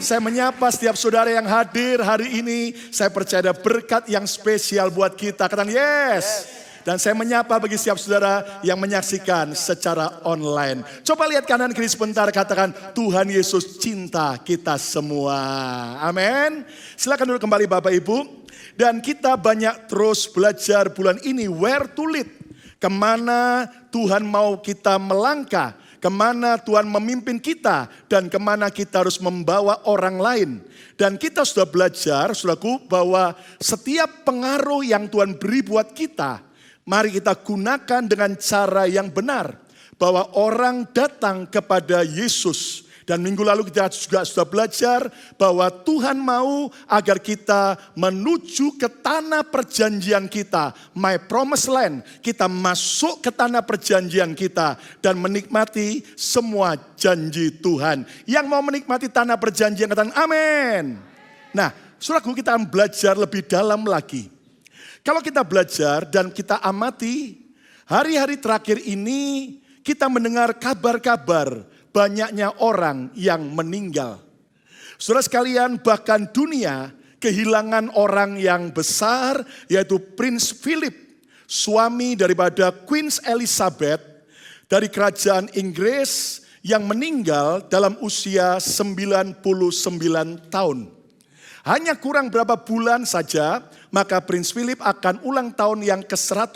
saya menyapa setiap saudara yang hadir hari ini. Saya percaya ada berkat yang spesial buat kita. Katakan yes. Dan saya menyapa bagi setiap saudara yang menyaksikan secara online. Coba lihat kanan kiri sebentar, katakan Tuhan Yesus cinta kita semua. Amin. Silakan duduk kembali Bapak Ibu. Dan kita banyak terus belajar bulan ini where to lead. Kemana Tuhan mau kita melangkah. Kemana Tuhan memimpin kita. Dan kemana kita harus membawa orang lain. Dan kita sudah belajar, saudaraku, bahwa setiap pengaruh yang Tuhan beri buat kita, mari kita gunakan dengan cara yang benar. Bahwa orang datang kepada Yesus. Dan minggu lalu kita juga sudah belajar bahwa Tuhan mau agar kita menuju ke tanah perjanjian kita. My promised land. Kita masuk ke tanah perjanjian kita. Dan menikmati semua janji Tuhan. Yang mau menikmati tanah perjanjian katakan amin. Nah, saudaraku, kita akan belajar lebih dalam lagi. Kalau kita belajar dan kita amati, hari-hari terakhir ini kita mendengar kabar-kabar banyaknya orang yang meninggal. Saudara sekalian, bahkan dunia kehilangan orang yang besar, yaitu Prince Philip, suami daripada Queen Elizabeth dari kerajaan Inggris yang meninggal dalam usia 99 tahun. Hanya kurang berapa bulan saja, maka Prince Philip akan ulang tahun yang ke-100.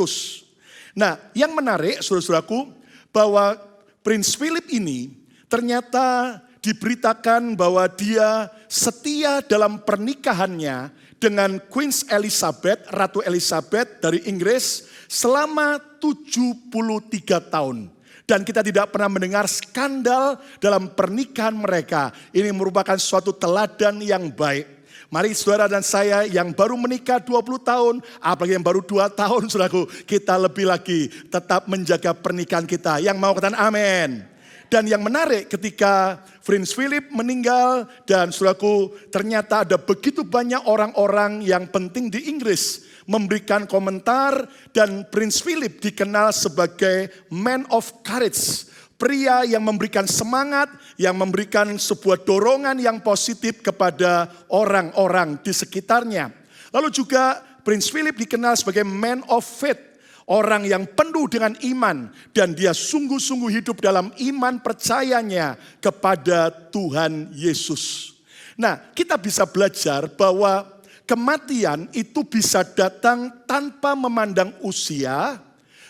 Nah, yang menarik, saudara-saudaraku, bahwa Prince Philip ini ternyata diberitakan bahwa dia setia dalam pernikahannya dengan Queen Elizabeth, Ratu Elizabeth dari Inggris selama 73 tahun. Dan kita tidak pernah mendengar skandal dalam pernikahan mereka. Ini merupakan suatu teladan yang baik. Mari saudara dan saya yang baru menikah 20 tahun, apalagi yang baru 2 tahun, saudaraku, kita lebih lagi tetap menjaga pernikahan kita. Yang mau katakan amin. Dan yang menarik ketika Prince Philip meninggal dan saudaraku, ternyata ada begitu banyak orang-orang yang penting di Inggris memberikan komentar dan Prince Philip dikenal sebagai man of courage. Pria yang memberikan semangat, yang memberikan sebuah dorongan yang positif kepada orang-orang di sekitarnya. Lalu juga Prince Philip dikenal sebagai man of faith. Orang yang penuh dengan iman dan dia sungguh-sungguh hidup dalam iman percayanya kepada Tuhan Yesus. Nah, kita bisa belajar bahwa kematian itu bisa datang tanpa memandang usia,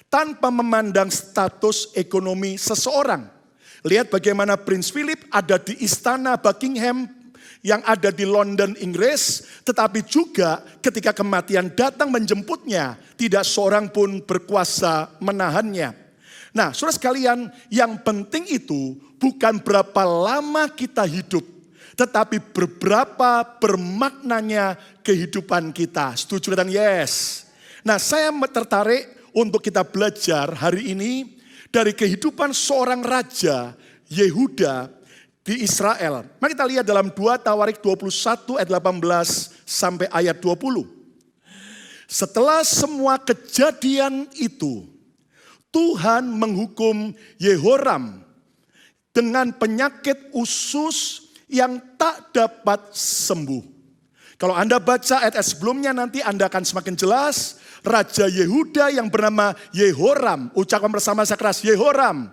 tanpa memandang status ekonomi seseorang. Lihat bagaimana Prince Philip ada di istana Buckingham yang ada di London, Inggris, tetapi juga ketika kematian datang menjemputnya, tidak seorang pun berkuasa menahannya. Nah, saudara sekalian, yang penting itu bukan berapa lama kita hidup, tetapi berberapa bermaknanya kehidupan kita. Setuju katakan yes. Nah, saya tertarik untuk kita belajar hari ini dari kehidupan seorang raja Yehuda di Israel. Mari kita lihat dalam 2 Tawarik 21 ayat 18 sampai ayat 20. Setelah semua kejadian itu, Tuhan menghukum Yehoram dengan penyakit usus yang tak dapat sembuh. Kalau Anda baca ayat sebelumnya nanti Anda akan semakin jelas. Raja Yehuda yang bernama Yehoram, ucapkan bersama saya keras, Yehoram.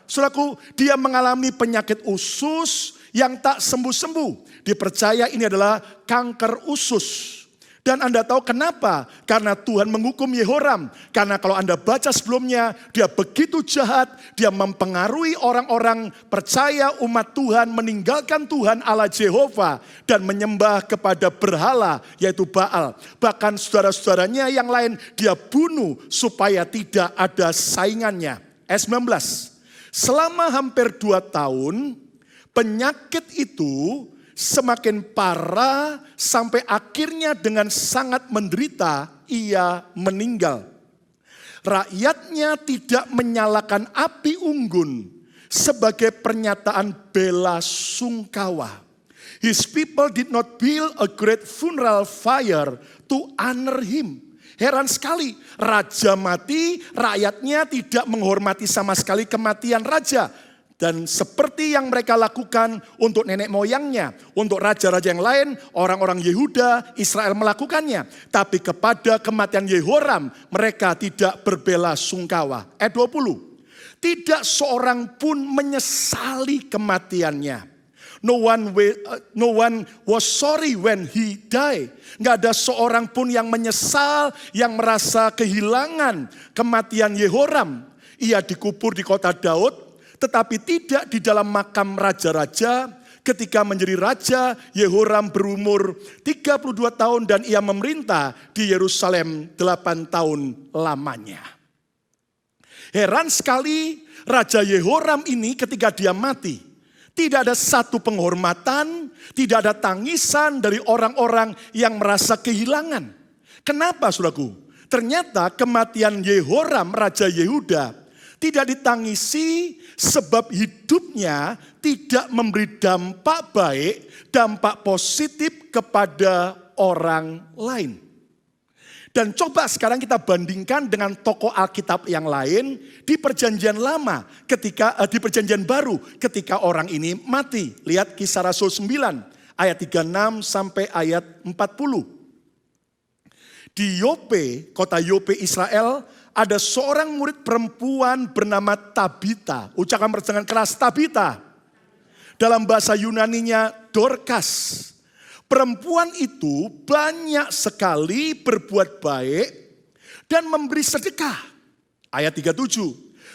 Saudaraku, dia mengalami penyakit usus yang tak sembuh-sembuh. Dipercaya ini adalah kanker usus. Dan Anda tahu kenapa? Karena Tuhan menghukum Yehoram. Karena kalau Anda baca sebelumnya, dia begitu jahat. Dia mempengaruhi orang-orang percaya umat Tuhan meninggalkan Tuhan Allah Jehovah. Dan menyembah kepada berhala yaitu Baal. Bahkan saudara-saudaranya yang lain dia bunuh supaya tidak ada saingannya. Ayat 19. Selama hampir 2 tahun, penyakit itu semakin parah sampai akhirnya dengan sangat menderita ia meninggal. Rakyatnya tidak menyalakan api unggun sebagai pernyataan bela sungkawa. His people did not build a great funeral fire to honor him. Heran sekali, raja mati, rakyatnya tidak menghormati sama sekali kematian raja. Dan seperti yang mereka lakukan untuk nenek moyangnya, untuk raja-raja yang lain, orang-orang Yehuda, Israel melakukannya. Tapi kepada kematian Yehoram, mereka tidak berbela sungkawa. Ayat 20, tidak seorang pun menyesali kematiannya. No one was sorry when he died. Nggak ada seorang pun yang menyesal, yang merasa kehilangan kematian Yehoram. Ia dikubur di kota Daud, tetapi tidak di dalam makam raja-raja. Ketika menjadi raja, Yehoram berumur 32 tahun dan ia memerintah di Yerusalem 8 tahun lamanya. Heran sekali, Raja Yehoram ini ketika dia mati, tidak ada satu penghormatan, tidak ada tangisan dari orang-orang yang merasa kehilangan. Kenapa, saudaraku? Ternyata kematian Yehoram, Raja Yehuda, tidak ditangisi sebab hidupnya tidak memberi dampak baik, dampak positif kepada orang lain. Dan coba sekarang kita bandingkan dengan tokoh Alkitab yang lain di Perjanjian Lama, di Perjanjian Baru ketika orang ini mati. Lihat Kisah Rasul 9 ayat 36 sampai ayat 40. Di Yope, kota Yope Israel, ada seorang murid perempuan bernama Tabita. Ucapkan dengan keras, Tabita. Dalam bahasa Yunaninya Dorcas. Perempuan itu banyak sekali berbuat baik dan memberi sedekah. Ayat 37.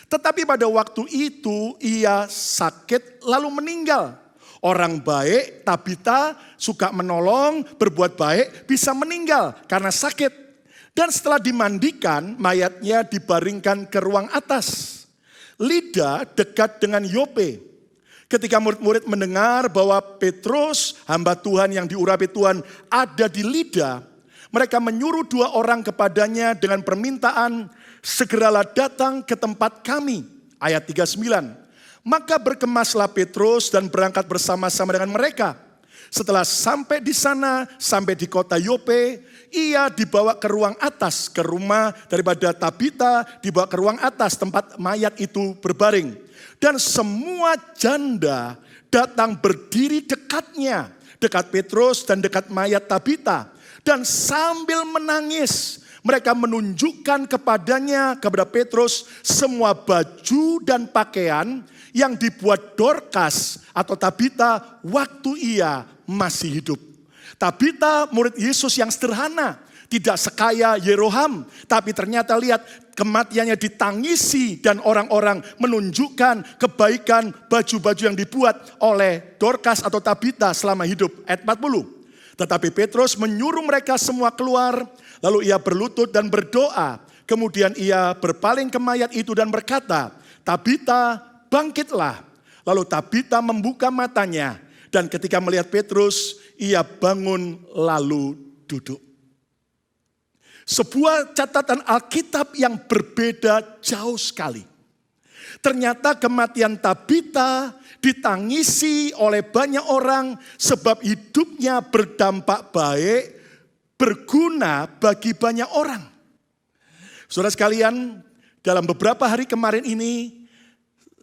Tetapi pada waktu itu ia sakit lalu meninggal. Orang baik, Tabita, suka menolong, berbuat baik, bisa meninggal karena sakit. Dan setelah dimandikan, mayatnya dibaringkan ke ruang atas. Lida dekat dengan Yope. Ketika murid-murid mendengar bahwa Petrus, hamba Tuhan yang diurapi Tuhan, ada di Lida, mereka menyuruh 2 orang kepadanya dengan permintaan, segeralah datang ke tempat kami. Ayat 39. Maka berkemaslah Petrus dan berangkat bersama-sama dengan mereka. Setelah sampai di sana, sampai di kota Yope, ia dibawa ke ruang atas, ke rumah daripada Tabita, dibawa ke ruang atas tempat mayat itu berbaring. Dan semua janda datang berdiri dekatnya, dekat Petrus dan dekat mayat Tabita. Dan sambil menangis, mereka menunjukkan kepadanya, kepada Petrus, semua baju dan pakaian yang dibuat Dorcas atau Tabita waktu ia masih hidup. Tabita murid Yesus yang sederhana, tidak sekaya Yeroham, tapi ternyata lihat kematiannya ditangisi dan orang-orang menunjukkan kebaikan baju-baju yang dibuat oleh Dorcas atau Tabita selama hidup. Ayat 40. Tetapi Petrus menyuruh mereka semua keluar, lalu ia berlutut dan berdoa. Kemudian ia berpaling ke mayat itu dan berkata, Tabita, bangkitlah. Lalu Tabita membuka matanya. Dan ketika melihat Petrus, ia bangun lalu duduk. Sebuah catatan Alkitab yang berbeda jauh sekali. Ternyata kematian Tabita ditangisi oleh banyak orang sebab hidupnya berdampak baik, berguna bagi banyak orang. Saudara sekalian, dalam beberapa hari kemarin ini,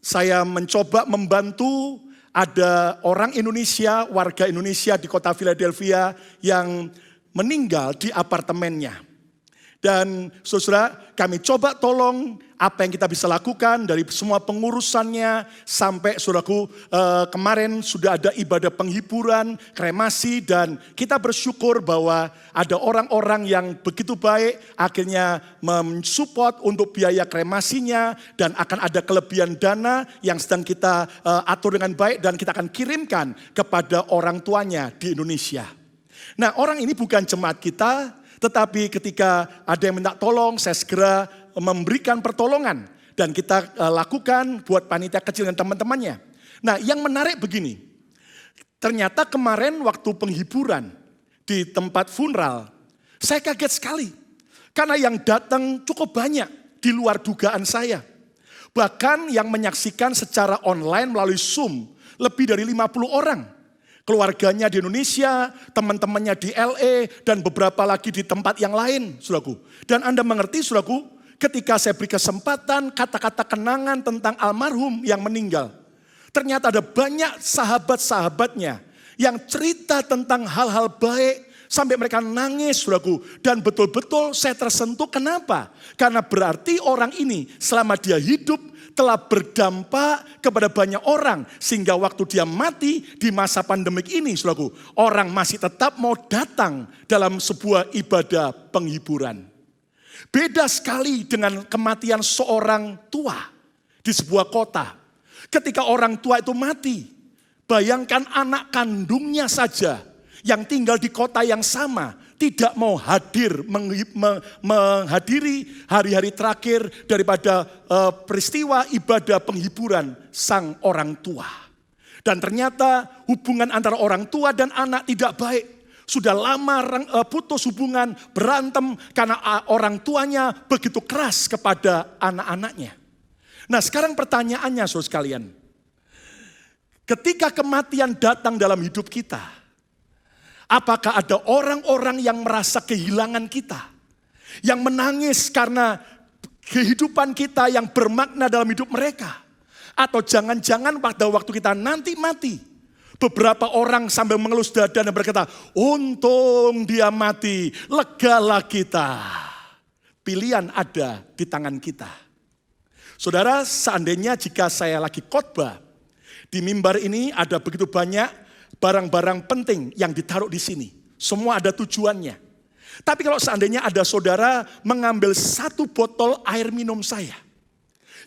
saya mencoba membantu ada orang Indonesia, warga Indonesia di kota Philadelphia yang meninggal di apartemennya. Dan saudara, kami coba tolong apa yang kita bisa lakukan dari semua pengurusannya sampai saudaraku kemarin sudah ada ibadah penghiburan, kremasi dan kita bersyukur bahwa ada orang-orang yang begitu baik akhirnya mensupport untuk biaya kremasinya dan akan ada kelebihan dana yang sedang kita atur dengan baik dan kita akan kirimkan kepada orang tuanya di Indonesia. Nah, orang ini bukan jemaat kita, tetapi ketika ada yang minta tolong, saya segera memberikan pertolongan. Dan kita lakukan buat panitia kecil dan teman-temannya. Nah, yang menarik begini. Ternyata kemarin waktu penghiburan di tempat funeral, saya kaget sekali. Karena yang datang cukup banyak di luar dugaan saya. Bahkan yang menyaksikan secara online melalui Zoom, lebih dari 50 orang. Keluarganya di Indonesia, teman-temannya di LA, dan beberapa lagi di tempat yang lain, saudaraku. Dan Anda mengerti, saudaraku, ketika saya beri kesempatan kata-kata kenangan tentang almarhum yang meninggal. Ternyata ada banyak sahabat-sahabatnya yang cerita tentang hal-hal baik sampai mereka nangis, saudaraku. Dan betul-betul saya tersentuh. Kenapa? Karena berarti orang ini selama dia hidup telah berdampak kepada banyak orang. Sehingga waktu dia mati di masa pandemik ini, saudaraku, orang masih tetap mau datang dalam sebuah ibadah penghiburan. Beda sekali dengan kematian seorang tua di sebuah kota. Ketika orang tua itu mati, bayangkan anak kandungnya saja yang tinggal di kota yang sama tidak mau hadir menghadiri hari-hari terakhir daripada peristiwa ibadah penghiburan sang orang tua. Dan ternyata hubungan antara orang tua dan anak tidak baik. Sudah lama putus hubungan, berantem karena orang tuanya begitu keras kepada anak-anaknya. Nah, sekarang pertanyaannya saudara sekalian. Ketika kematian datang dalam hidup kita, apakah ada orang-orang yang merasa kehilangan kita? Yang menangis karena kehidupan kita yang bermakna dalam hidup mereka? Atau jangan-jangan pada waktu kita nanti mati, beberapa orang sambil mengelus dada dan berkata, untung dia mati, legalah kita. Pilihan ada di tangan kita. Saudara, seandainya jika saya lagi khotbah, di mimbar ini ada begitu banyak barang-barang penting yang ditaruh di sini. Semua ada tujuannya. Tapi kalau seandainya ada saudara mengambil satu botol air minum saya,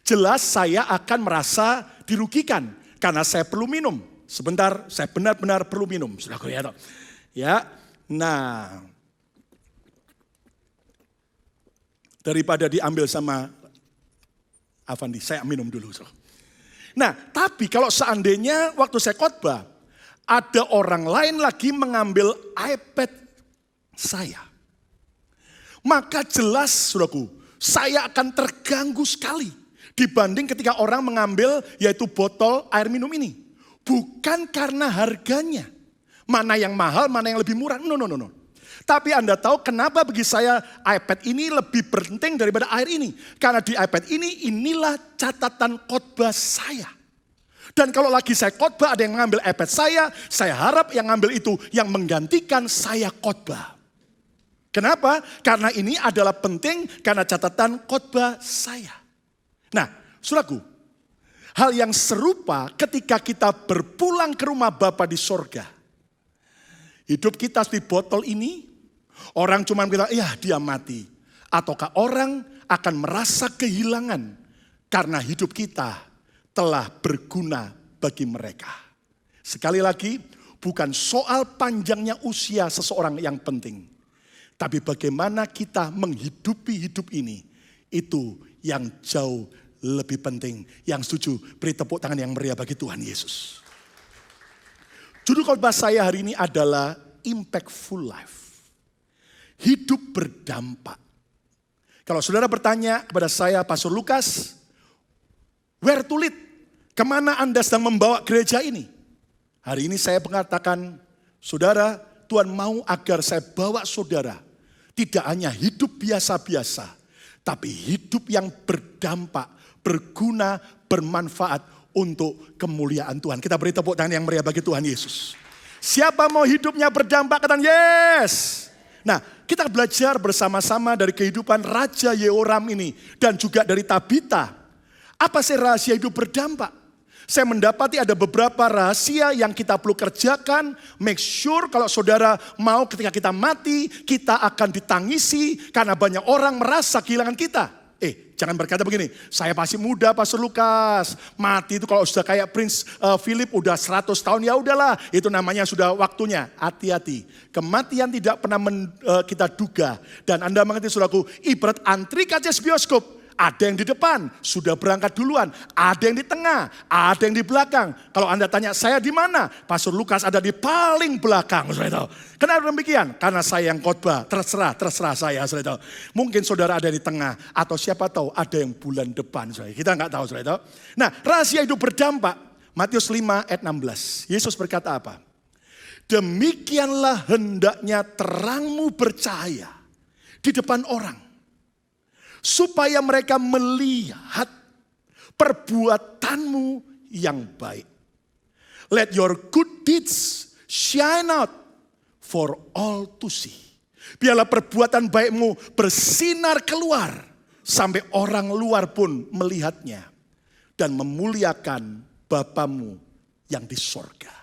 jelas saya akan merasa dirugikan karena saya perlu minum. Sebentar, saya benar-benar perlu minum. Saudaraku ya. Ya, nah, daripada diambil sama Avandi, saya minum dulu. Nah, tapi kalau seandainya waktu saya khotbah, ada orang lain lagi mengambil iPad saya. Maka jelas, saudaraku, saya akan terganggu sekali dibanding ketika orang mengambil yaitu botol air minum ini. Bukan karena harganya. Mana yang mahal, mana yang lebih murah. No. Tapi Anda tahu kenapa bagi saya iPad ini lebih penting daripada air ini. Karena di iPad ini, inilah catatan khotbah saya. Dan kalau lagi saya khotbah ada yang mengambil iPad saya harap yang ngambil itu yang menggantikan saya khotbah. Kenapa? Karena ini adalah penting karena catatan khotbah saya. Nah, saudaraku, hal yang serupa ketika kita berpulang ke rumah Bapa di sorga. Hidup kita di botol ini, orang cuma bilang, ya dia mati. Ataukah orang akan merasa kehilangan karena hidup kita telah berguna bagi mereka. Sekali lagi, bukan soal panjangnya usia seseorang yang penting. Tapi bagaimana kita menghidupi hidup ini, itu yang jauh lebih penting. Yang setuju, beri tepuk tangan yang meriah bagi Tuhan Yesus. Judul khotbah saya hari ini adalah Impactful Life. Hidup berdampak. Kalau saudara bertanya kepada saya, Pastor Lukas, where to lead? Kemana Anda sedang membawa gereja ini? Hari ini saya mengatakan, saudara, Tuhan mau agar saya bawa saudara. Tidak hanya hidup biasa-biasa, tapi hidup yang berdampak, berguna, bermanfaat untuk kemuliaan Tuhan. Kita beri tepuk tangan yang meriah bagi Tuhan Yesus. Siapa mau hidupnya berdampak? Katakan yes. Nah, kita belajar bersama-sama dari kehidupan Raja Yehoram ini. Dan juga dari Tabita. Apa sih rahasia hidup berdampak? Saya mendapati ada beberapa rahasia yang kita perlu kerjakan. Make sure kalau saudara mau ketika kita mati, kita akan ditangisi karena banyak orang merasa kehilangan kita. Jangan berkata begini, saya masih muda Pastor Lukas. Mati itu kalau sudah kayak Prince Philip udah 100 tahun, ya udahlah. Itu namanya sudah waktunya. Hati-hati. Kematian tidak pernah kita duga. Dan Anda mengerti saudaraku, ibarat antri kaca bioskop. Ada yang di depan, sudah berangkat duluan. Ada yang di tengah, ada yang di belakang. Kalau Anda tanya, saya di mana? Pastor Lukas ada di paling belakang. Kenapa demikian? Karena saya yang khotbah, terserah saya. Mungkin saudara ada di tengah, atau siapa tahu ada yang bulan depan. Kita nggak tahu. Nah, rahasia hidup berdampak. Matius 5 ayat 16. Yesus berkata apa? Demikianlah hendaknya terangmu bercahaya di depan orang. Supaya mereka melihat perbuatanmu yang baik. Let your good deeds shine out for all to see. Biarlah perbuatan baikmu bersinar keluar sampai orang luar pun melihatnya dan memuliakan Bapamu yang di sorga.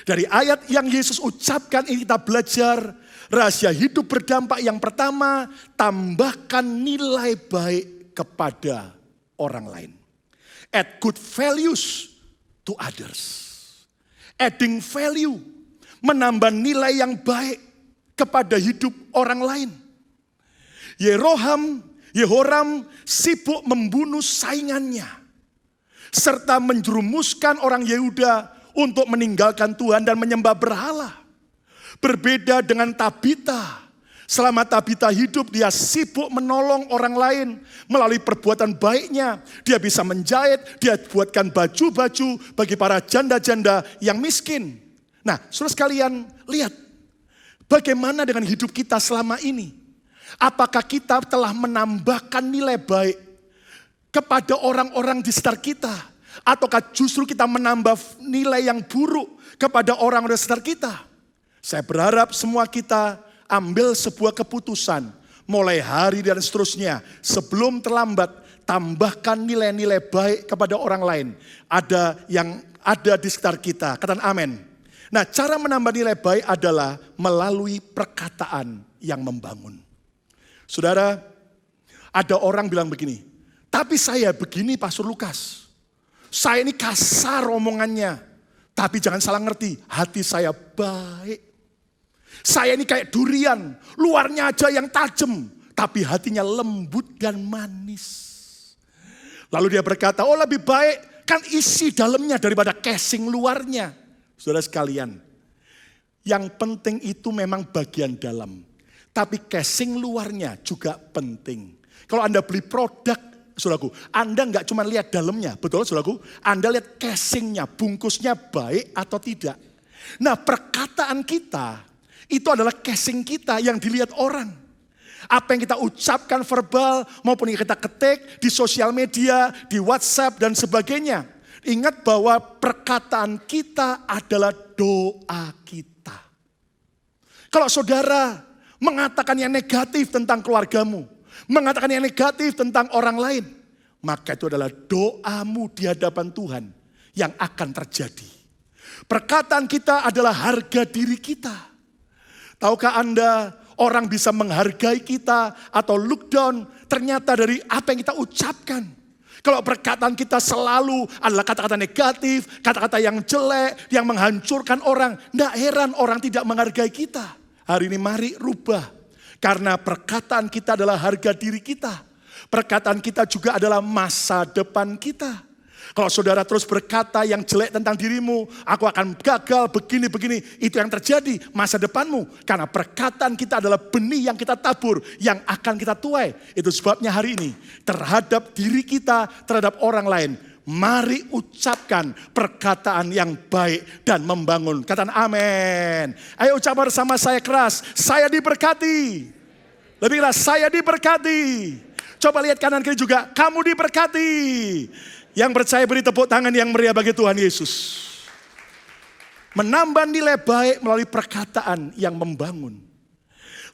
Dari ayat yang Yesus ucapkan ini kita belajar rahasia hidup berdampak yang pertama, tambahkan nilai baik kepada orang lain. Add good values to others. Adding value, menambah nilai yang baik kepada hidup orang lain. Yehoram sibuk membunuh saingannya, serta menjerumuskan orang Yehuda untuk meninggalkan Tuhan dan menyembah berhala. Berbeda dengan Tabita. Selama Tabita hidup, dia sibuk menolong orang lain melalui perbuatan baiknya. Dia bisa menjahit, dia buatkan baju-baju bagi para janda-janda yang miskin. Nah, saudara sekalian, lihat bagaimana dengan hidup kita selama ini. Apakah kita telah menambahkan nilai baik kepada orang-orang di sekitar kita? Ataukah justru kita menambah nilai yang buruk kepada orang-orang di sekitar kita? Saya berharap semua kita ambil sebuah keputusan mulai hari dan seterusnya. Sebelum terlambat, tambahkan nilai-nilai baik kepada orang lain. Ada yang ada di sekitar kita. Katakan amin. Nah, cara menambah nilai baik adalah melalui perkataan yang membangun. Saudara, ada orang bilang begini, tapi saya begini Pastor Lukas. Saya ini kasar omongannya, tapi jangan salah ngerti, hati saya baik. Saya ini kayak durian, luarnya aja yang tajam, tapi hatinya lembut dan manis. Lalu dia berkata, oh lebih baik kan isi dalamnya daripada casing luarnya. Saudara sekalian, yang penting itu memang bagian dalam, tapi casing luarnya juga penting. Kalau Anda beli produk, saudaraku, Anda nggak cuma lihat dalamnya, betul saudaraku? Anda lihat casingnya, bungkusnya baik atau tidak. Nah, perkataan kita itu adalah casing kita yang dilihat orang. Apa yang kita ucapkan verbal maupun yang kita ketik di sosial media, di WhatsApp dan sebagainya. Ingat bahwa perkataan kita adalah doa kita. Kalau saudara mengatakan yang negatif tentang keluargamu, mengatakan yang negatif tentang orang lain, maka itu adalah doamu di hadapan Tuhan yang akan terjadi. Perkataan kita adalah harga diri kita. Tahukah Anda, orang bisa menghargai kita atau look down ternyata dari apa yang kita ucapkan. Kalau perkataan kita selalu adalah kata-kata negatif, kata-kata yang jelek, yang menghancurkan orang, tidak heran orang tidak menghargai kita. Hari ini mari rubah. Karena perkataan kita adalah harga diri kita. Perkataan kita juga adalah masa depan kita. Kalau saudara terus berkata yang jelek tentang dirimu, aku akan gagal begini-begini, itu yang terjadi masa depanmu. Karena perkataan kita adalah benih yang kita tabur, yang akan kita tuai. Itu sebabnya hari ini terhadap diri kita, terhadap orang lain, mari ucapkan perkataan yang baik dan membangun. Katakan amin. Ayo ucap bersama saya keras, saya diberkati. Lebih keras, saya diberkati. Coba lihat kanan kiri juga, kamu diberkati. Yang percaya beri tepuk tangan yang meriah bagi Tuhan Yesus. Menambah nilai baik melalui perkataan yang membangun.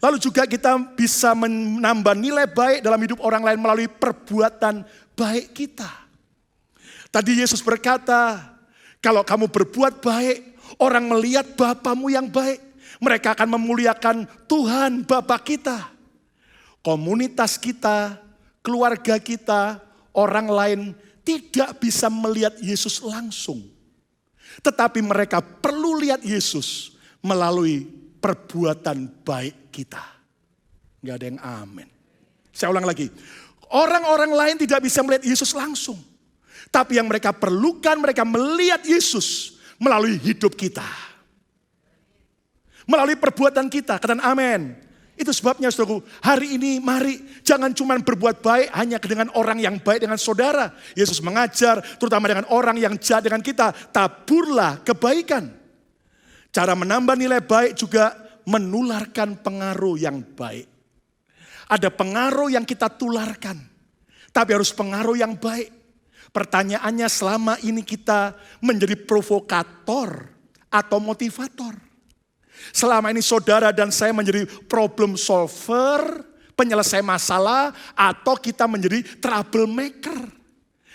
Lalu juga kita bisa menambah nilai baik dalam hidup orang lain melalui perbuatan baik kita. Tadi Yesus berkata, kalau kamu berbuat baik, orang melihat Bapamu yang baik. Mereka akan memuliakan Tuhan Bapa kita. Komunitas kita, keluarga kita, orang lain tidak bisa melihat Yesus langsung. Tetapi mereka perlu lihat Yesus melalui perbuatan baik kita. Gak ada yang amin. Saya ulang lagi. Orang-orang lain tidak bisa melihat Yesus langsung. Tapi yang mereka perlukan, mereka melihat Yesus melalui hidup kita. Melalui perbuatan kita. Katakan amin. Itu sebabnya saudaraku, hari ini mari jangan cuma berbuat baik hanya dengan orang yang baik dengan saudara. Yesus mengajar terutama dengan orang yang jahat dengan kita, taburlah kebaikan. Cara menambah nilai baik juga menularkan pengaruh yang baik. Ada pengaruh yang kita tularkan, tapi harus pengaruh yang baik. Pertanyaannya, selama ini kita menjadi provokator atau motivator? Selama ini saudara dan saya menjadi problem solver, penyelesai masalah, atau kita menjadi troublemaker?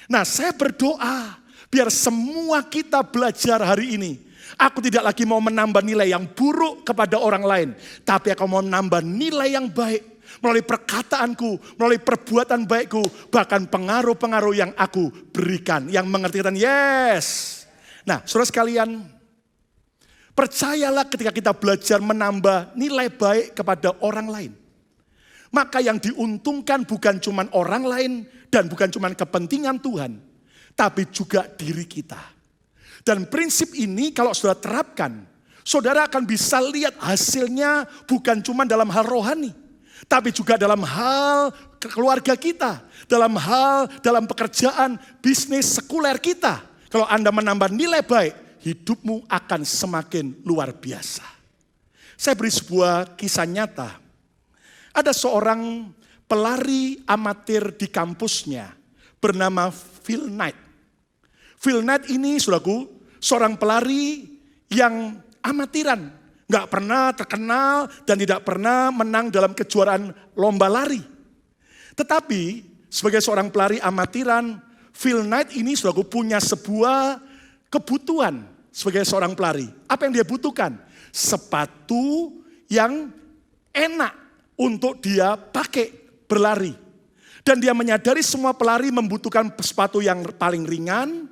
Nah, saya berdoa biar semua kita belajar hari ini. Aku tidak lagi mau menambah nilai yang buruk kepada orang lain, tapi aku mau menambah nilai yang baik melalui perkataanku, melalui perbuatan baikku, bahkan pengaruh-pengaruh yang aku berikan, yang mengertikan yes. Nah, saudara sekalian, percayalah ketika kita belajar menambah nilai baik kepada orang lain, maka yang diuntungkan bukan cuma orang lain dan bukan cuma kepentingan Tuhan, tapi juga diri kita. Dan prinsip ini kalau saudara terapkan, saudara akan bisa lihat hasilnya bukan cuma dalam hal rohani, tapi juga dalam hal keluarga kita, dalam pekerjaan, bisnis, sekuler kita. Kalau Anda menambah nilai baik, hidupmu akan semakin luar biasa. Saya beri sebuah kisah nyata. Ada seorang pelari amatir di kampusnya bernama Phil Knight. Phil Knight ini, saudaraku, seorang pelari yang amatiran, gak pernah terkenal dan tidak pernah menang dalam kejuaraan lomba lari. Tetapi sebagai seorang pelari amatiran, Phil Knight ini saudaraku punya sebuah kebutuhan sebagai seorang pelari. Apa yang dia butuhkan? Sepatu yang enak untuk dia pakai berlari. Dan dia menyadari semua pelari membutuhkan sepatu yang paling ringan,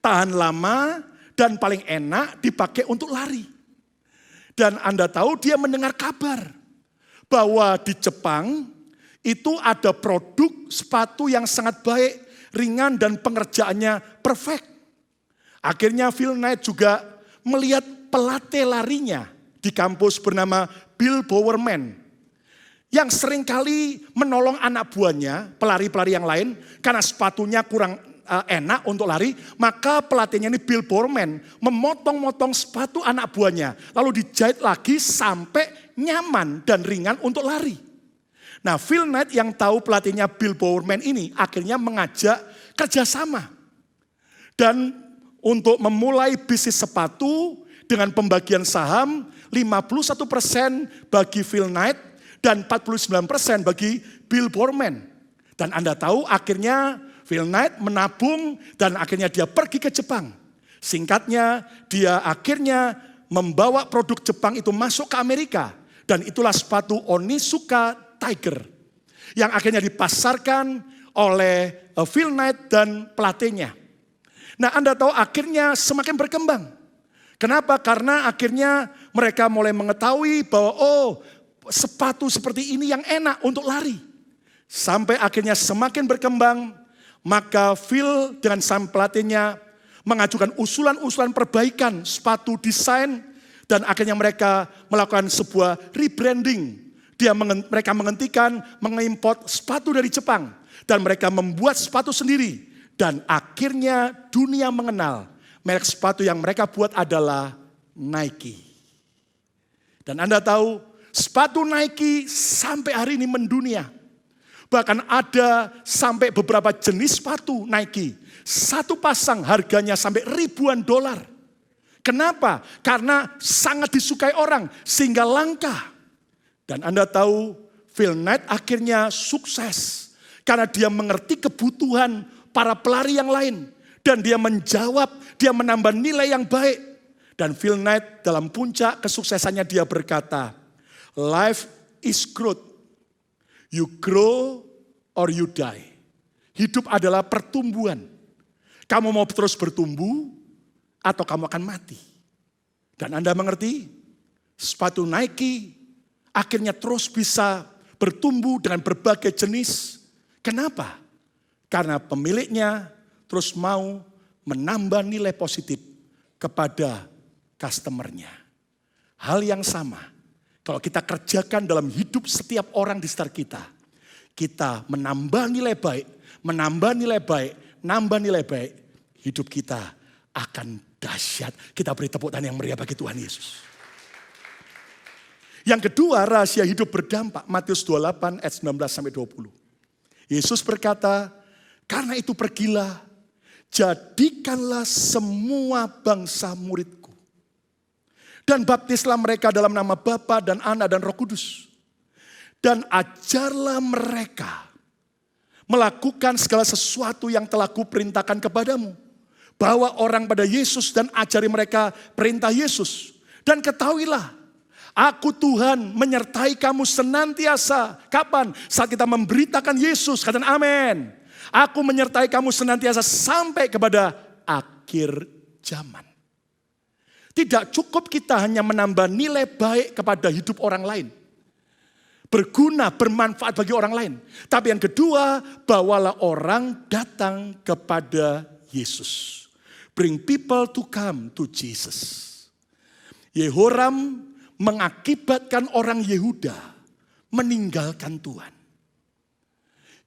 tahan lama, dan paling enak dipakai untuk lari. Dan Anda tahu dia mendengar kabar bahwa di Jepang itu ada produk sepatu yang sangat baik, ringan dan pengerjaannya perfect. Akhirnya Phil Knight juga melihat pelatih larinya di kampus bernama Bill Bowerman, yang seringkali menolong anak buahnya, pelari-pelari yang lain, karena sepatunya kurang enak untuk lari, maka pelatihnya ini Bill Bowerman memotong-motong sepatu anak buahnya, lalu dijahit lagi sampai nyaman dan ringan untuk lari. Nah, Phil Knight yang tahu pelatihnya Bill Bowerman ini akhirnya mengajak kerjasama. Dan untuk memulai bisnis sepatu dengan pembagian saham 51% bagi Phil Knight dan 49% bagi Bill Bowerman. Dan Anda tahu akhirnya Phil Knight menabung dan akhirnya dia pergi ke Jepang. Singkatnya, dia akhirnya membawa produk Jepang itu masuk ke Amerika. Dan itulah sepatu Onitsuka Tiger yang akhirnya dipasarkan oleh Phil Knight dan pelatihnya. Nah, Anda tahu akhirnya semakin berkembang. Kenapa? Karena akhirnya mereka mulai mengetahui bahwa sepatu seperti ini yang enak untuk lari. Sampai akhirnya semakin berkembang, maka Phil dengan sang pelatihnya mengajukan usulan-usulan perbaikan sepatu desain dan akhirnya mereka melakukan sebuah rebranding. Mereka menghentikan mengimpor sepatu dari Jepang dan mereka membuat sepatu sendiri dan akhirnya dunia mengenal merek sepatu yang mereka buat adalah Nike. Dan Anda tahu sepatu Nike sampai hari ini mendunia. Bahkan ada sampai beberapa jenis sepatu Nike. Satu pasang harganya sampai ribuan dolar. Kenapa? Karena sangat disukai orang sehingga langka. Dan Anda tahu Phil Knight akhirnya sukses. Karena dia mengerti kebutuhan para pelari yang lain. Dan dia menjawab, dia menambah nilai yang baik. Dan Phil Knight dalam puncak kesuksesannya dia berkata, "Life is growth. You grow or you die." Hidup adalah pertumbuhan. Kamu mau terus bertumbuh atau kamu akan mati. Dan Anda mengerti, sepatu Nike akhirnya terus bisa bertumbuh dengan berbagai jenis. Kenapa? Karena pemiliknya terus mau menambah nilai positif kepada customernya. Hal yang sama. Kalau kita kerjakan dalam hidup setiap orang di sekitar kita, kita menambah nilai baik, nambah nilai baik, hidup kita akan dahsyat. Kita beri tepuk tangan yang meriah bagi Tuhan Yesus. Yang kedua, rahasia hidup berdampak. Matius 28 ayat 19-20. Yesus berkata, "Karena itu pergilah, jadikanlah semua bangsa muridku. Dan baptislah mereka dalam nama Bapa dan Anak dan Roh Kudus. Dan ajarlah mereka melakukan segala sesuatu yang telah kuperintahkan kepadamu. Bawa orang pada Yesus dan ajari mereka perintah Yesus. Dan ketahuilah, aku Tuhan menyertai kamu senantiasa. Kapan? Saat kita memberitakan Yesus. Katakan amin. Aku menyertai kamu senantiasa sampai kepada akhir zaman. Tidak cukup kita hanya menambah nilai baik kepada hidup orang lain. Berguna, bermanfaat bagi orang lain. Tapi yang kedua, bawalah orang datang kepada Yesus. Bring people to come to Jesus. Yehoram mengakibatkan orang Yehuda meninggalkan Tuhan.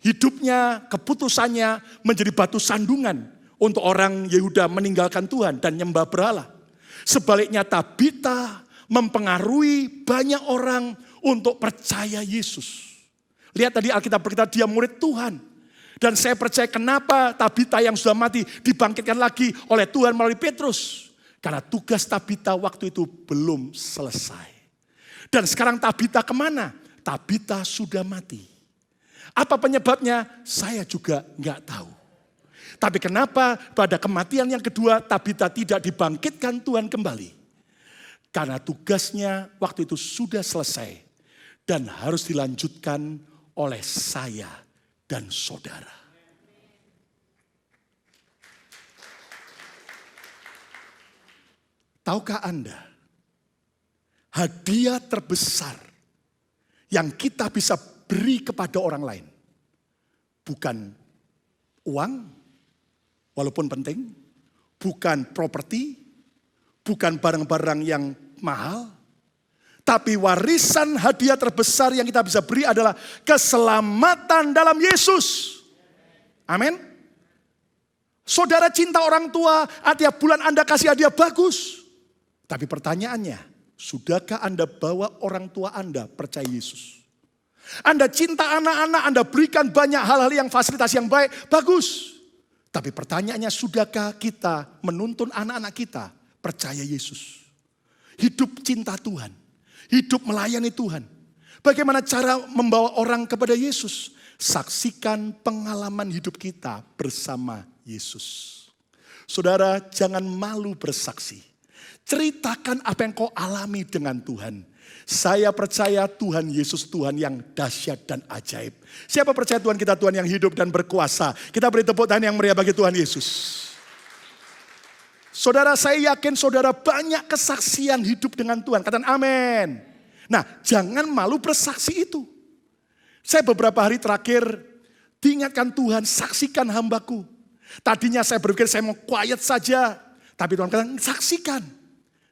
Hidupnya, keputusannya menjadi batu sandungan untuk orang Yehuda meninggalkan Tuhan dan nyembah berhala. Sebaliknya Tabita mempengaruhi banyak orang untuk percaya Yesus. Lihat tadi Alkitab berkata dia murid Tuhan. Dan saya percaya kenapa Tabita yang sudah mati dibangkitkan lagi oleh Tuhan melalui Petrus. Karena tugas Tabita waktu itu belum selesai. Dan sekarang Tabita kemana? Tabita sudah mati. Apa penyebabnya? Saya juga nggak tahu. Tapi kenapa pada kematian yang kedua Tabita tidak dibangkitkan Tuhan kembali? Karena tugasnya waktu itu sudah selesai. Dan harus dilanjutkan oleh saya dan saudara. Tahukah Anda, hadiah terbesar yang kita bisa beri kepada orang lain bukan uang, walaupun penting, bukan properti, bukan barang-barang yang mahal, tapi warisan hadiah terbesar yang kita bisa beri adalah keselamatan dalam Yesus. Amin. Saudara cinta orang tua, tiap bulan Anda kasih hadiah bagus. Tapi pertanyaannya, sudahkah Anda bawa orang tua Anda percaya Yesus? Anda cinta anak-anak, Anda berikan banyak hal-hal yang fasilitas yang baik, bagus. Tapi pertanyaannya, sudahkah kita menuntun anak-anak kita percaya Yesus? Hidup cinta Tuhan. Hidup melayani Tuhan. Bagaimana cara membawa orang kepada Yesus? Saksikan pengalaman hidup kita bersama Yesus. Saudara, jangan malu bersaksi. Ceritakan apa yang kau alami dengan Tuhan. Saya percaya Tuhan Yesus Tuhan yang dahsyat dan ajaib. Siapa percaya Tuhan kita Tuhan yang hidup dan berkuasa? Kita beri tepuk tangan yang meriah bagi Tuhan Yesus. Saudara, saya yakin saudara banyak kesaksian hidup dengan Tuhan. Katakan amin. Nah, jangan malu bersaksi itu. Saya beberapa hari terakhir diingatkan Tuhan, saksikan hambaku. Tadinya saya berpikir saya mau quiet saja. Tapi Tuhan katakan, saksikan.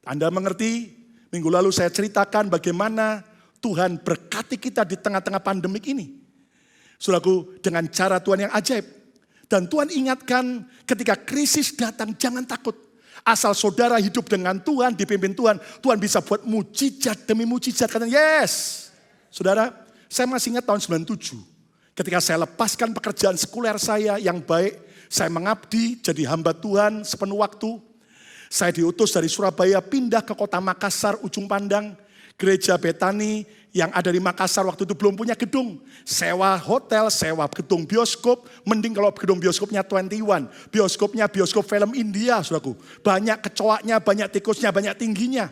Anda mengerti, minggu lalu saya ceritakan bagaimana Tuhan berkati kita di tengah-tengah pandemik ini. Saudaraku, dengan cara Tuhan yang ajaib. Dan Tuhan ingatkan ketika krisis datang, jangan takut. Asal saudara hidup dengan Tuhan, dipimpin Tuhan, Tuhan bisa buat mujizat demi mujizat. Kata yes. Saudara, saya masih ingat tahun 97. Ketika saya lepaskan pekerjaan sekuler saya yang baik, saya mengabdi jadi hamba Tuhan sepenuh waktu. Saya diutus dari Surabaya pindah ke kota Makassar, ujung pandang. Gereja Betani yang ada di Makassar waktu itu belum punya gedung. Sewa hotel, sewa gedung bioskop. Mending kalau gedung bioskopnya 21. Bioskopnya bioskop film India, saudaraku. Banyak kecoaknya, banyak tikusnya, banyak tingginya.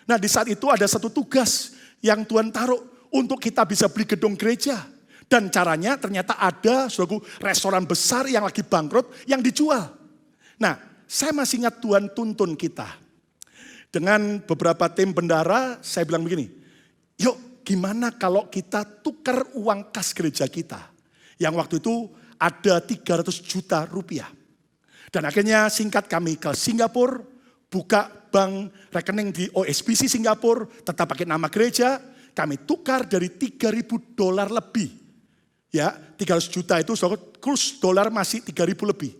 Nah, di saat itu ada satu tugas yang Tuhan taruh untuk kita bisa beli gedung gereja. Dan caranya ternyata ada, saudaraku, restoran besar yang lagi bangkrut yang dijual. Nah, saya masih ingat Tuhan tuntun kita. Dengan beberapa tim bendara, saya bilang begini, yuk gimana kalau kita tukar uang kas gereja kita. Yang waktu itu ada 300 juta rupiah. Dan akhirnya singkat kami ke Singapura, buka bank rekening di OSBC Singapura, tetap pakai nama gereja, kami tukar dari $3.000 lebih. Ya, 300 juta itu kurs dolar masih 3.000 lebih.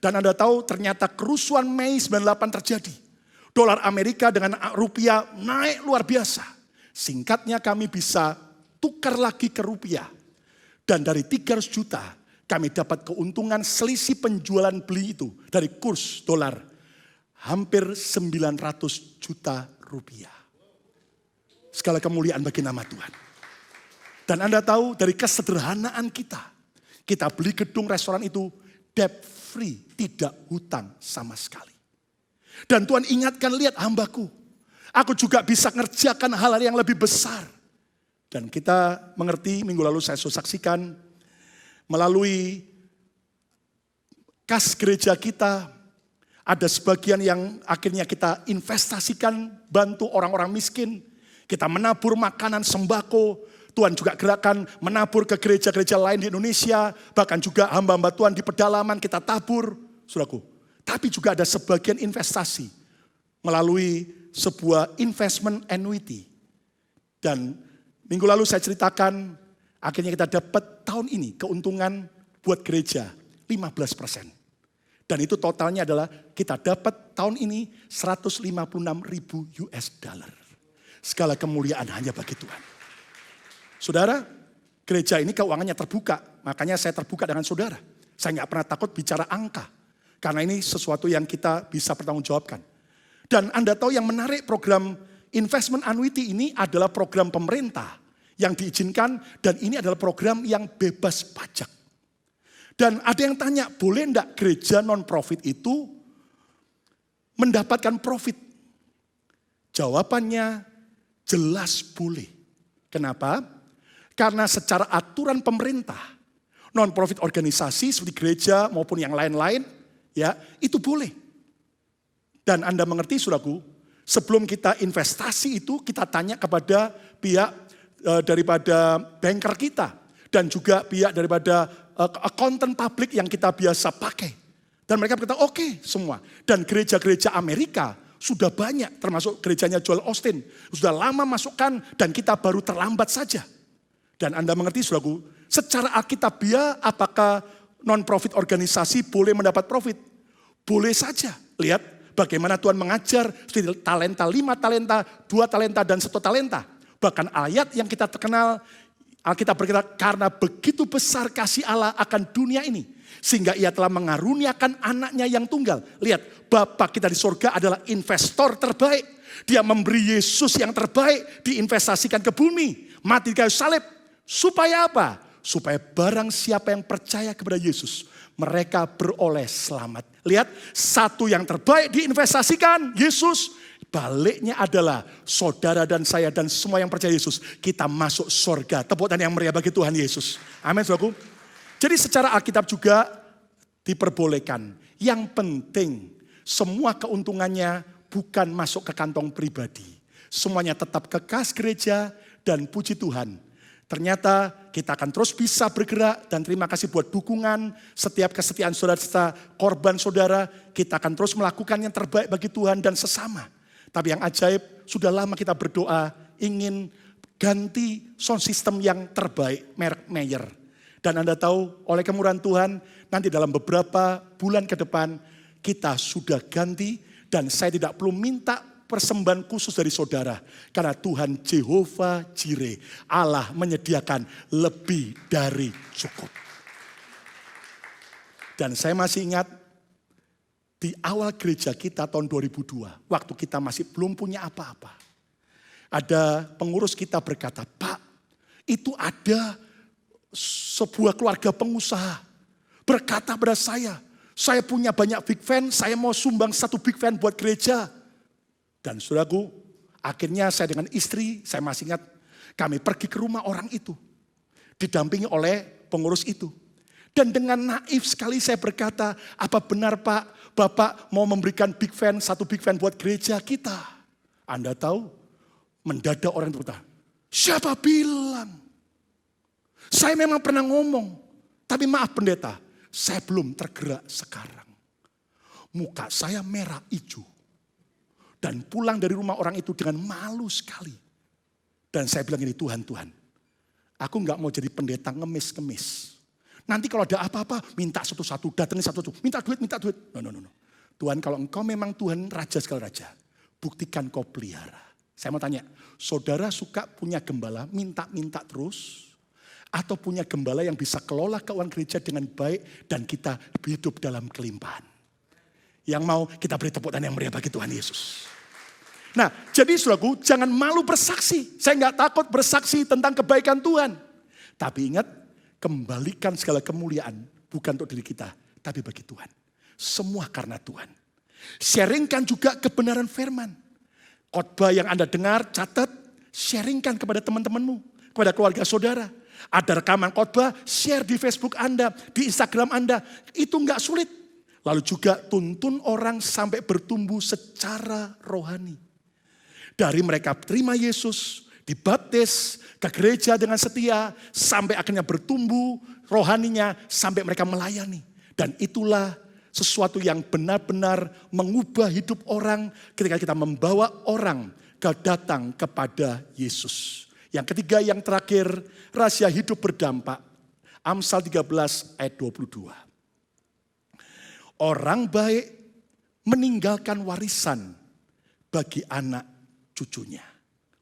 Dan Anda tahu ternyata kerusuhan Mei 98 terjadi. Dolar Amerika dengan rupiah naik luar biasa. Singkatnya kami bisa tukar lagi ke rupiah. Dan dari 300 juta kami dapat keuntungan selisih penjualan beli itu dari kurs dolar hampir 900 juta rupiah. Segala kemuliaan bagi nama Tuhan. Dan Anda tahu dari kesederhanaan kita beli gedung restoran itu debt free, tidak hutang sama sekali. Dan Tuhan ingatkan, lihat hambaku, aku juga bisa ngerjakan hal-hal yang lebih besar. Dan kita mengerti, minggu lalu saya saksikan, melalui kas gereja kita, ada sebagian yang akhirnya kita investasikan, bantu orang-orang miskin. Kita menabur makanan, sembako. Tuhan juga gerakan menabur ke gereja-gereja lain di Indonesia. Bahkan juga hamba-hamba Tuhan di pedalaman kita tabur. Saudaraku. Tapi juga ada sebagian investasi melalui sebuah investment annuity. Dan minggu lalu saya ceritakan, akhirnya kita dapat tahun ini keuntungan buat gereja 15%. Dan itu totalnya adalah kita dapat tahun ini 156.000 US dollar. Segala kemuliaan hanya bagi Tuhan. Saudara, gereja ini keuangannya terbuka. Makanya saya terbuka dengan saudara. Saya nggak pernah takut bicara angka. Karena ini sesuatu yang kita bisa bertanggungjawabkan. Dan Anda tahu yang menarik, program investment annuity ini adalah program pemerintah yang diizinkan, dan ini adalah program yang bebas pajak. Dan ada yang tanya, boleh enggak gereja non-profit itu mendapatkan profit? Jawabannya jelas boleh. Kenapa? Karena secara aturan pemerintah, non-profit organisasi seperti gereja maupun yang lain-lain, ya itu boleh. Dan Anda mengerti, saudaraku, sebelum kita investasi itu kita tanya kepada pihak daripada banker kita dan juga pihak daripada accountant publik yang kita biasa pakai. Dan mereka berkata oke, semua. Dan gereja-gereja Amerika sudah banyak, termasuk gerejanya Joel Osteen. Sudah lama masukkan dan kita baru terlambat saja. Dan Anda mengerti, saudaraku, secara alkitabiah apakah non-profit organisasi boleh mendapat profit? Boleh saja. Lihat bagaimana Tuhan mengajar talenta, 5 talenta, 2 talenta, dan 1 talenta. Bahkan ayat yang kita terkenal, Alkitab berkata, karena begitu besar kasih Allah akan dunia ini, sehingga ia telah mengaruniakan anaknya yang tunggal. Lihat, Bapa kita di sorga adalah investor terbaik. Dia memberi Yesus yang terbaik, diinvestasikan ke bumi, mati di kayu salib. Supaya apa? Supaya barang siapa yang percaya kepada Yesus, mereka beroleh selamat. Lihat, satu yang terbaik diinvestasikan, Yesus. Baliknya adalah saudara dan saya dan semua yang percaya Yesus, kita masuk surga. Tepuk tangan yang meriah bagi Tuhan Yesus. Amin, saudaraku. Jadi secara Alkitab juga diperbolehkan. Yang penting semua keuntungannya bukan masuk ke kantong pribadi. Semuanya tetap ke kas gereja, dan puji Tuhan. Ternyata kita akan terus bisa bergerak, dan terima kasih buat dukungan, setiap kesetiaan saudara serta korban saudara. Kita akan terus melakukan yang terbaik bagi Tuhan dan sesama. Tapi yang ajaib, sudah lama kita berdoa ingin ganti sound system yang terbaik, merek Mayer. Dan Anda tahu, oleh kemurahan Tuhan, nanti dalam beberapa bulan ke depan, kita sudah ganti, dan saya tidak perlu minta persembahan khusus dari saudara. Karena Tuhan Jehovah Jireh, Allah menyediakan lebih dari cukup. Dan saya masih ingat, di awal gereja kita tahun 2002, waktu kita masih belum punya apa-apa. Ada pengurus kita berkata, Pak, itu ada sebuah keluarga pengusaha berkata pada saya punya banyak big fan, saya mau sumbang 1 big fan buat gereja. Dan saudaraku, akhirnya saya dengan istri, saya masih ingat, kami pergi ke rumah orang itu, didampingi oleh pengurus itu. Dan dengan naif sekali saya berkata, apa benar Pak, Bapak mau memberikan big fan, 1 big fan buat gereja kita? Anda tahu, mendadak orang itu berkata, siapa bilang? Saya memang pernah ngomong, tapi maaf pendeta, saya belum tergerak sekarang. Muka saya merah hijau. Dan pulang dari rumah orang itu dengan malu sekali. Dan saya bilang ini, Tuhan, aku gak mau jadi pendeta ngemis-ngemis. Nanti kalau ada apa-apa, minta satu-satu, datangin satu-satu, minta duit. No. Tuhan, kalau engkau memang Tuhan raja segala raja, buktikan kau pelihara. Saya mau tanya, saudara suka punya gembala, minta-minta terus? Atau punya gembala yang bisa kelola keuangan gereja dengan baik dan kita hidup dalam kelimpahan. Yang mau kita beri tepuk tangan yang meriah bagi Tuhan Yesus. Nah, jadi saudaraku, jangan malu bersaksi. Saya nggak takut bersaksi tentang kebaikan Tuhan. Tapi ingat, kembalikan segala kemuliaan bukan untuk diri kita, tapi bagi Tuhan. Semua karena Tuhan. Sharingkan juga kebenaran firman. Khotbah yang Anda dengar, catat, sharingkan kepada teman-temanmu, kepada keluarga saudara. Ada rekaman khotbah, share di Facebook Anda, di Instagram Anda. Itu enggak sulit. Lalu juga tuntun orang sampai bertumbuh secara rohani. Dari mereka terima Yesus, dibaptis, ke gereja dengan setia, sampai akhirnya bertumbuh rohaninya, sampai mereka melayani. Dan itulah sesuatu yang benar-benar mengubah hidup orang ketika kita membawa orang datang kepada Yesus. Yang ketiga, yang terakhir, rahasia hidup berdampak. Amsal 13 ayat 22. Orang baik meninggalkan warisan bagi anak cucunya.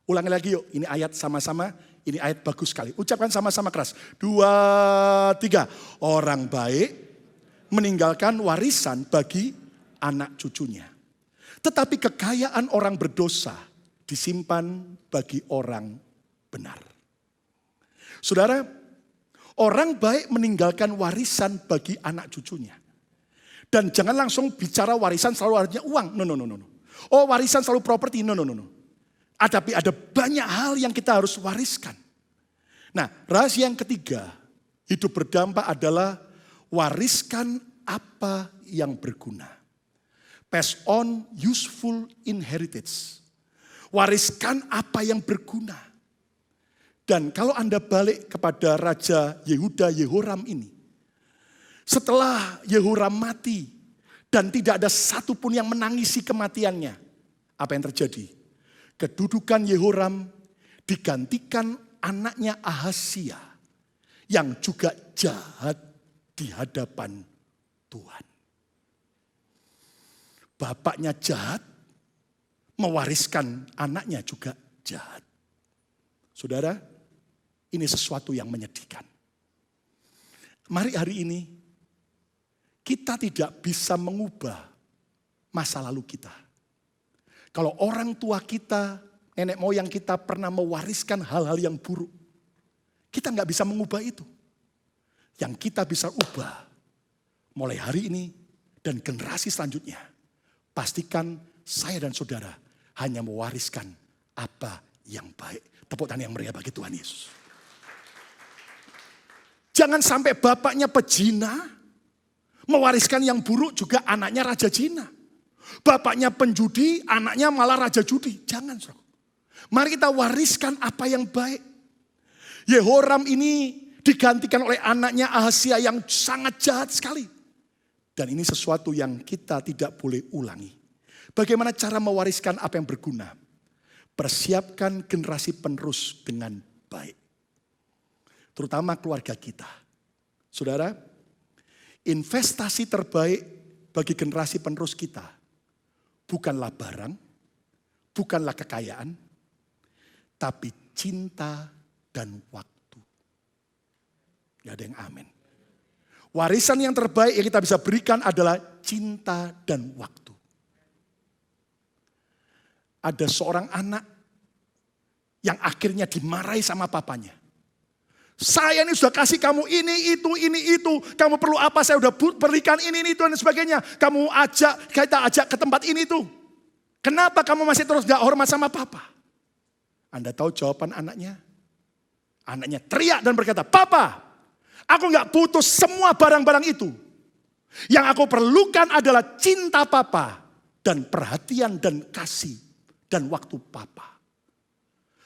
Ulangi lagi yuk, ini ayat sama-sama, ini ayat bagus sekali. Ucapkan sama-sama keras. 2, 3. Orang baik meninggalkan warisan bagi anak cucunya. Tetapi kekayaan orang berdosa disimpan bagi orang benar. Saudara, orang baik meninggalkan warisan bagi anak cucunya. Dan jangan langsung bicara warisan selalu artinya uang. No. Oh, warisan selalu properti. No. Tapi ada banyak hal yang kita harus wariskan. Nah, rahasia yang ketiga, hidup berdampak adalah wariskan apa yang berguna. Pass on useful inheritance. Wariskan apa yang berguna. Dan kalau Anda balik kepada Raja Yehuda Yehoram ini. Setelah Yehoram mati dan tidak ada satupun yang menangisi kematiannya. Apa yang terjadi? Kedudukan Yehoram digantikan anaknya Ahazia. Yang juga jahat di hadapan Tuhan. Bapaknya jahat, mewariskan anaknya juga jahat. Saudara, ini sesuatu yang menyedihkan. Mari hari ini, kita tidak bisa mengubah masa lalu kita. Kalau orang tua kita, nenek moyang kita pernah mewariskan hal-hal yang buruk. Kita nggak bisa mengubah itu. Yang kita bisa ubah mulai hari ini dan generasi selanjutnya. Pastikan saya dan saudara hanya mewariskan apa yang baik. Tepuk tangan yang meriah bagi Tuhan Yesus. Jangan sampai bapaknya pezina, mewariskan yang buruk juga anaknya raja zina. Bapaknya penjudi, anaknya malah raja judi. Jangan. Mari kita wariskan apa yang baik. Yehoram ini digantikan oleh anaknya Ahazia yang sangat jahat sekali. Dan ini sesuatu yang kita tidak boleh ulangi. Bagaimana cara mewariskan apa yang berguna? Persiapkan generasi penerus dengan baik. Terutama keluarga kita. Saudara, investasi terbaik bagi generasi penerus kita bukanlah barang, bukanlah kekayaan, tapi cinta dan waktu. Gak ada yang amin. Warisan yang terbaik yang kita bisa berikan adalah cinta dan waktu. Ada seorang anak yang akhirnya dimarahi sama papanya. Saya ini sudah kasih kamu ini, itu. Kamu perlu apa? Saya udah berikan ini, itu, dan sebagainya. Kita ajak ke tempat ini, itu. Kenapa kamu masih terus gak hormat sama papa? Anda tahu jawaban anaknya? Anaknya teriak dan berkata, Papa, aku gak butuh semua barang-barang itu. Yang aku perlukan adalah cinta papa. Dan perhatian dan kasih. Dan waktu papa.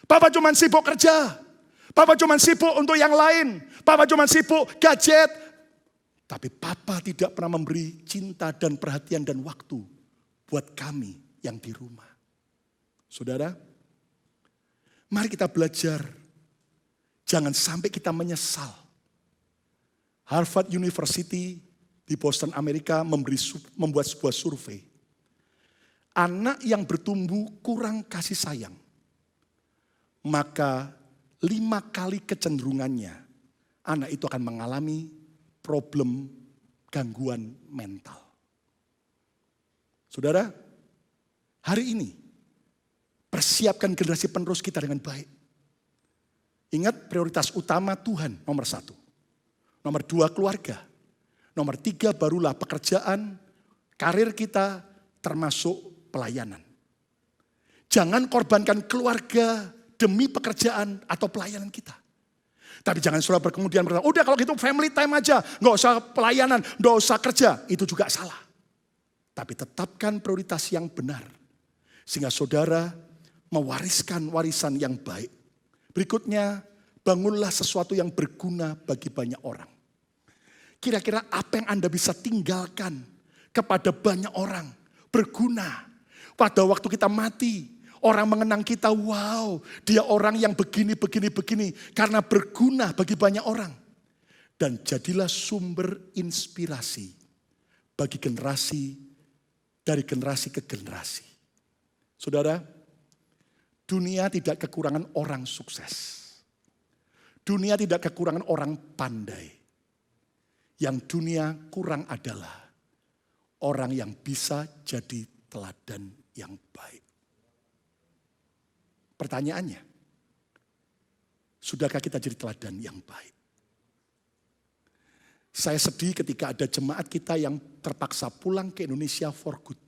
Papa cuma sibuk kerja. Papa cuma sibuk untuk yang lain. Papa cuma sibuk gadget. Tapi papa tidak pernah memberi cinta dan perhatian dan waktu buat kami yang di rumah. Saudara, mari kita belajar. Jangan sampai kita menyesal. Harvard University di Boston, Amerika membuat sebuah survei. Anak yang bertumbuh kurang kasih sayang, maka 5 kali kecenderungannya anak itu akan mengalami problem gangguan mental. Saudara, hari ini persiapkan generasi penerus kita dengan baik. Ingat, prioritas utama Tuhan nomor 1. Nomor 2 keluarga. Nomor 3 barulah pekerjaan, karir kita termasuk pelayanan. Jangan korbankan keluarga demi pekerjaan atau pelayanan kita. Tapi jangan saudara berkemudian berkata, udah kalau gitu family time aja. Nggak usah pelayanan, nggak usah kerja. Itu juga salah. Tapi tetapkan prioritas yang benar. Sehingga saudara mewariskan warisan yang baik. Berikutnya, bangunlah sesuatu yang berguna bagi banyak orang. Kira-kira apa yang Anda bisa tinggalkan kepada banyak orang berguna. Pada waktu kita mati, orang mengenang kita, wow, dia orang yang begini. Karena berguna bagi banyak orang. Dan jadilah sumber inspirasi bagi generasi, dari generasi ke generasi. Saudara, dunia tidak kekurangan orang sukses. Dunia tidak kekurangan orang pandai. Yang dunia kurang adalah orang yang bisa jadi teladan yang baik. Pertanyaannya, sudahkah kita jadi teladan yang baik? Saya sedih ketika ada jemaat kita yang terpaksa pulang ke Indonesia for good.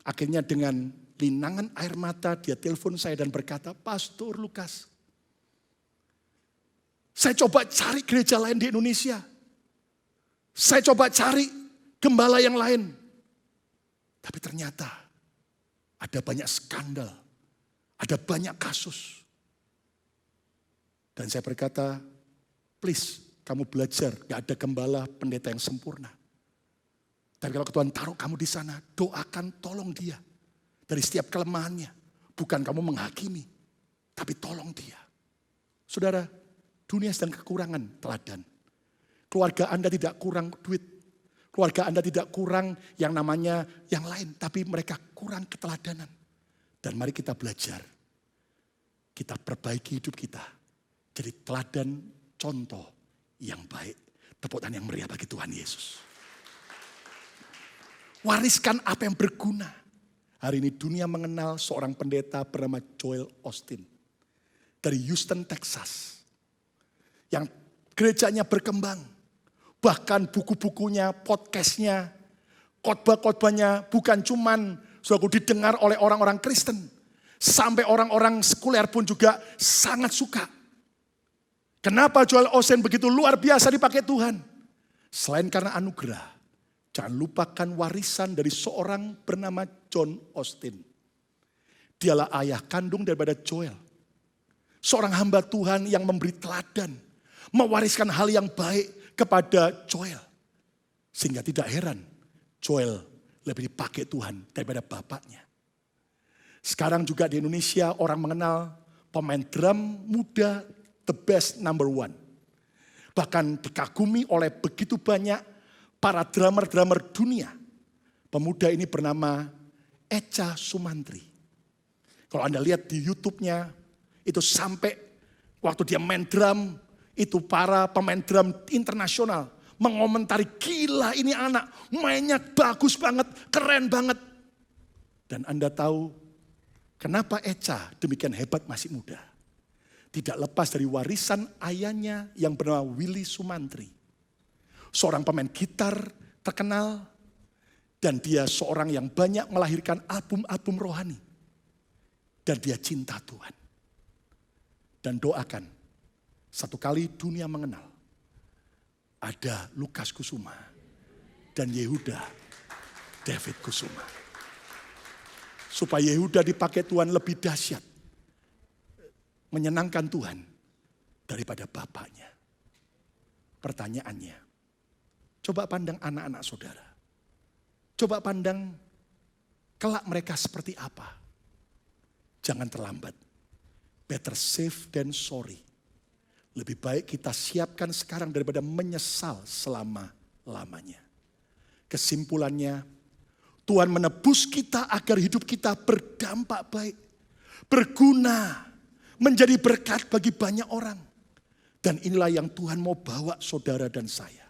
Akhirnya dengan linangan air mata dia telepon saya dan berkata, Pastor Lukas, saya coba cari gereja lain di Indonesia. Saya coba cari gembala yang lain. Tapi ternyata ada banyak skandal. Ada banyak kasus. Dan saya berkata, please kamu belajar. Gak ada gembala pendeta yang sempurna. Tapi kalau Tuhan taruh kamu di sana, doakan tolong dia. Dari setiap kelemahannya. Bukan kamu menghakimi. Tapi tolong dia. Saudara, dunia sedang kekurangan teladan. Keluarga Anda tidak kurang duit. Keluarga Anda tidak kurang yang namanya yang lain. Tapi mereka kurang keteladanan. Dan mari kita belajar. Kita perbaiki hidup kita. Jadi teladan contoh yang baik. Tepuk tangan yang meriah bagi Tuhan Yesus. Wariskan apa yang berguna. Hari ini dunia mengenal seorang pendeta bernama Joel Osteen. Dari Houston, Texas. Yang gerejanya berkembang. Bahkan buku-bukunya, podcastnya, khotbah-khotbahnya bukan cuman sudah didengar oleh orang-orang Kristen. Sampai orang-orang sekuler pun juga sangat suka. Kenapa Joel Osteen begitu luar biasa dipakai Tuhan? Selain karena anugerah, jangan lupakan warisan dari seorang bernama John Osteen. Dialah ayah kandung daripada Joel. Seorang hamba Tuhan yang memberi teladan. Mewariskan hal yang baik kepada Joel. Sehingga tidak heran Joel lebih dipakai Tuhan daripada bapaknya. Sekarang juga di Indonesia orang mengenal pemain drum muda the best number one. Bahkan dikagumi oleh begitu banyak para drummer-drummer dunia. Pemuda ini bernama Echa Sumantri. Kalau Anda lihat di YouTube-nya, itu sampai waktu dia main drum, itu para pemain drum internasional mengomentari, gila ini anak, mainnya bagus banget, keren banget. Dan Anda tahu kenapa Echa demikian hebat masih muda? Tidak lepas dari warisan ayahnya yang bernama Willy Sumantri. Seorang pemain gitar terkenal dan dia seorang yang banyak melahirkan album-album rohani. Dan dia cinta Tuhan. Dan doakan, satu kali dunia mengenal, ada Lukas Kusuma dan Yehuda David Kusuma. Supaya Yehuda dipakai Tuhan lebih dahsyat. Menyenangkan Tuhan daripada bapaknya. Pertanyaannya, coba pandang anak-anak saudara. Coba pandang kelak mereka seperti apa. Jangan terlambat. Better safe than sorry. Lebih baik kita siapkan sekarang daripada menyesal selama-lamanya. Kesimpulannya, Tuhan menebus kita agar hidup kita berdampak baik. Berguna, menjadi berkat bagi banyak orang. Dan inilah yang Tuhan mau bawa saudara dan saya.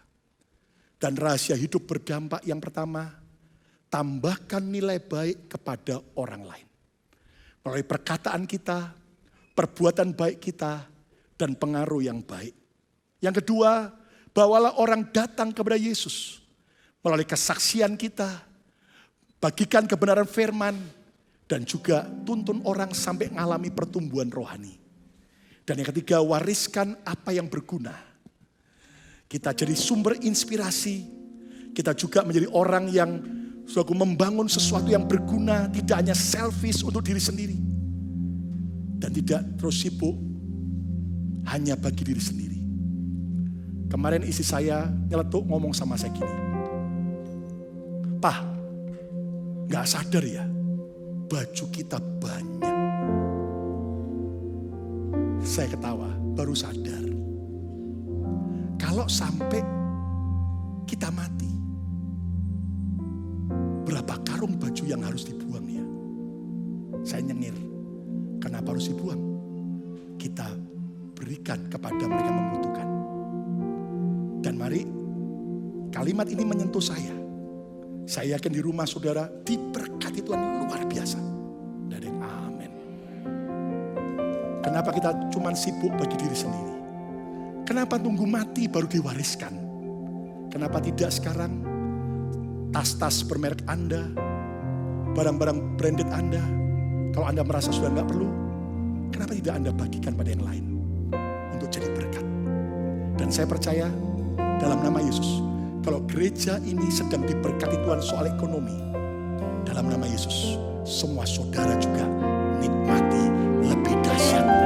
Dan rahasia hidup berdampak yang pertama, tambahkan nilai baik kepada orang lain. Melalui perkataan kita, perbuatan baik kita, dan pengaruh yang baik. Yang kedua, bawalah orang datang kepada Yesus. Melalui kesaksian kita, bagikan kebenaran firman, dan juga tuntun orang sampai mengalami pertumbuhan rohani. Dan yang ketiga, wariskan apa yang berguna. Kita jadi sumber inspirasi. Kita juga menjadi orang yang suatu membangun sesuatu yang berguna. Tidak hanya selfish untuk diri sendiri. Dan tidak terus sibuk hanya bagi diri sendiri. Kemarin istri saya nyeletuk ngomong sama saya gini. Pak, gak sadar ya, baju kita banyak. Saya ketawa, baru sadar. Kalau sampai kita mati, berapa karung baju yang harus dibuang ya? Saya nyengir, kenapa harus dibuang? Kita berikan kepada mereka yang membutuhkan. Dan mari, kalimat ini menyentuh saya. Saya yakin di rumah saudara diberkati Tuhan luar biasa. Dan amin. Kenapa kita cuma sibuk bagi diri sendiri? Kenapa tunggu mati baru diwariskan? Kenapa tidak sekarang tas-tas bermerek Anda, barang-barang branded Anda, kalau Anda merasa sudah nggak perlu, kenapa tidak Anda bagikan pada yang lain untuk jadi berkat? Dan saya percaya dalam nama Yesus, kalau gereja ini sedang diberkati Tuhan soal ekonomi, dalam nama Yesus, semua saudara juga nikmati lebih dahsyat